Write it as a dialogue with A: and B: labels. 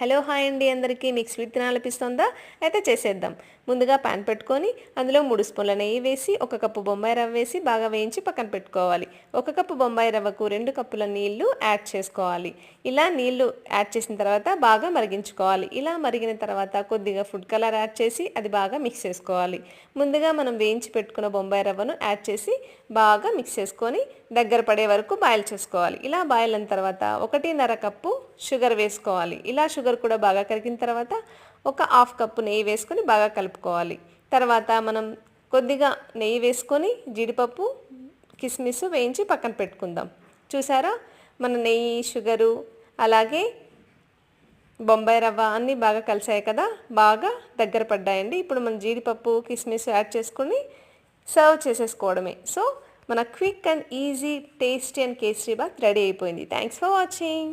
A: Hello hi అండి అందరికీ. మీకు స్వీట్ తినాలనిపిస్తుందా? అయితే చేసేద్దాం. ముందుగా పాన్ పెట్టుకొని అందులో 3 స్పూన్ల నెయ్యి వేసి 1 కప్పు బొంబాయి రవ్వ వేసి బాగా వేయించి పక్కన పెట్టుకోవాలి. 1 కప్పు బొంబాయి రవ్వకు 2 కప్పుల నీళ్లు యాడ్ చేసుకోవాలి. ఇలా నీళ్లు యాడ్ చేసిన తర్వాత బాగా మరిగించుకోవాలి. ఇలా మరిగిన తర్వాత కొద్దిగా ఫుడ్ కలర్ యాడ్ చేసి అది బాగా మిక్స్ చేసుకోవాలి. ముందుగా మనం వేయించి పెట్టుకున్న బొంబాయి రవ్వను యాడ్ చేసి బాగా మిక్స్ చేసుకొని దగ్గర పడే వరకు బాయిల్ చేసుకోవాలి. ఇలా బాయిల్ అయిన తర్వాత 1.5 కప్పు షుగర్ వేసుకోవాలి. ఇలా షుగర్ కూడా బాగా కరిగిన తర్వాత ఒక 1/2 కప్పు నెయ్యి వేసుకొని బాగా కలుపుకోవాలి. తర్వాత మనం కొద్దిగా నెయ్యి వేసుకొని జీడిపప్పు కిస్మిస్ వేయించి పక్కన పెట్టుకుందాం. చూసారా, మన నెయ్యి షుగరు అలాగే బొంబాయి రవ్వ అన్నీ బాగా కలిసాయి కదా, బాగా దగ్గర పడ్డాయండి. ఇప్పుడు మనం జీడిపప్పు కిస్మిస్ యాడ్ చేసుకొని సర్వ్ చేసేసుకోవడమే. సో మన quick and easy tasty and kesari bath ready అయిపోయింది. Thanks for watching.